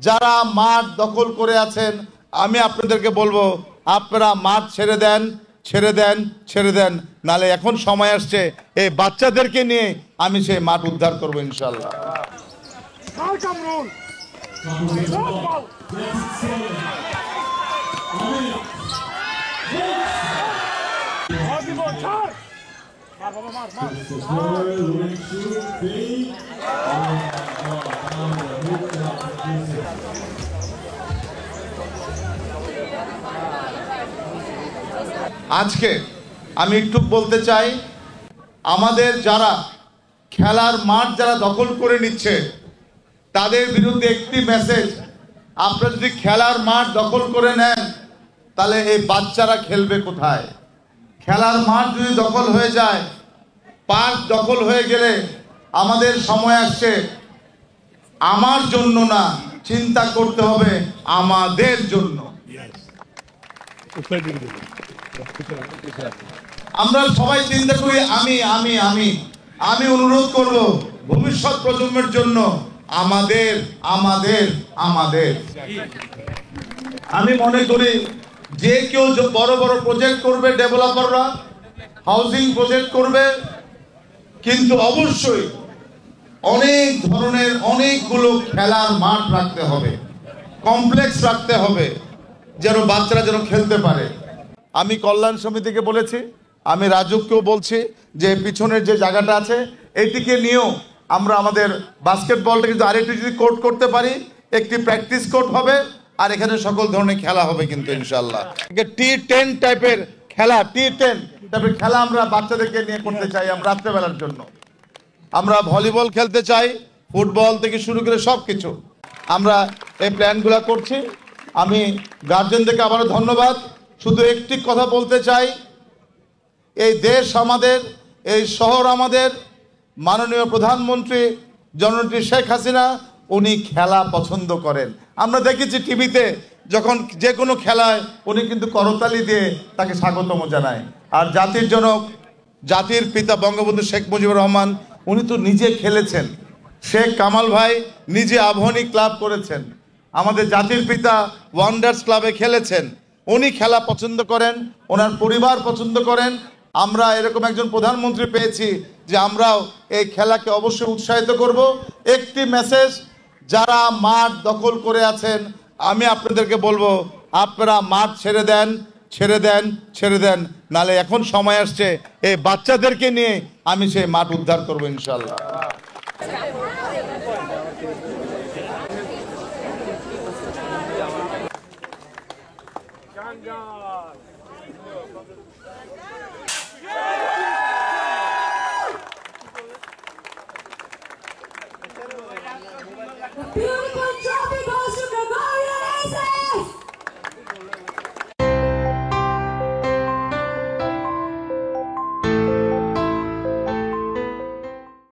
যারা মাঠ দখল করে আছেন আমি আপনাদেরকে বলবো আপনারা মাঠ ছেড়ে দেন, ছেড়ে দেন, ছেড়ে দেন, নালে এখন সময় আসছে এই বাচ্চাদেরকে নিয়ে আমি সেই মাঠ উদ্ধার করব ইনশাআল্লাহ। আজকে আমি একটু বলতে চাই আমাদের যারা খেলার মাঠ যারা দখল করে নিচ্ছে তাদের বিরুদ্ধে একটি মেসেজ, আপনারা যদি খেলার মাঠ দখল করে নেন তাহলে এই বাচ্চারা খেলবে কোথায়? খেলার মাঠ যদি দখল হয়ে যায়, পার্ক দখল হয়ে গেলে আমাদের সময় আসছে আমার জন্য না, চিন্তা করতে হবে আমাদের জন্য। আমরা সবাই চিন্তা করি আমি আমি আমি আমি অনুরোধ করব ভবিষ্যৎ প্রজন্মের জন্য আমাদের আমাদের আমাদের। আমি মনে করি যে কেউ বড় বড় প্রজেক্ট করবে, ডেভেলপাররা হাউজিং প্রজেক্ট করবে, কিন্তু অবশ্যই অনেক ধরনের অনেকগুলো খেলার মাঠ রাখতে হবে, কমপ্লেক্স রাখতে হবে, যেন বাচ্চারা যেন খেলতে পারে। আমি কল্যাণ সমিতিকে বলেছি, আমি রাজুকেও বলছি যে পিছনের যে জায়গাটা আছে এটিকে নিয়েও আমরা আমাদের বাস্কেটবলটা কিন্তু আরেকটু যদি কোর্ট করতে পারি, একটি প্র্যাকটিস কোর্ট হবে আর এখানে সকল ধরনের খেলা হবে কিন্তু ইনশাআল্লাহ। T10 টাইপের খেলা, T10 টাইপের খেলা আমরা বাচ্চাদেরকে নিয়ে করতে চাই। আমরা রাত্রেবেলার জন্য আমরা ভলিবল খেলতে চাই, ফুটবল থেকে শুরু করে সব কিছু আমরা এই প্ল্যানগুলো করছি। আমি গার্জেনদেরকে আবারও ধন্যবাদ। শুধু একটি কথা বলতে চাই, এই দেশ আমাদের, এই শহর আমাদের, মাননীয় প্রধানমন্ত্রী জননেত্রী শেখ হাসিনা উনি খেলা পছন্দ করেন। আমরা দেখেছি টিভিতে যখন যে কোনো খেলায় উনি কিন্তু করতালি দিয়ে তাকে স্বাগতম জানায়। আর জাতির জনক, জাতির পিতা বঙ্গবন্ধু শেখ মুজিবুর রহমান উনি তো নিজে খেলেছেন, শেখ কামাল ভাই নিজে আবাহনী ক্লাব করেছেন, আমাদের জাতির পিতা ওয়ান্ডার্স ক্লাবে খেলেছেন। উনি খেলা পছন্দ করেন, ওনার পরিবার পছন্দ করেন। আমরা এরকম একজন প্রধানমন্ত্রী পেয়েছি যে আমরাও এই খেলাকে অবশ্যই উৎসাহিত করব। একটি মেসেজ, যারা মাঠ দখল করে আছেন আমি আপনাদেরকে বলবো আপনারা মাঠ ছেড়ে দেন, ছেড়ে দেন, ছেড়ে দেন, নালে এখন সময় আসছে এই বাচ্চাদেরকে নিয়ে আমি সেই মাঠ উদ্ধার করব ইনশাআল্লাহ। Beautiful.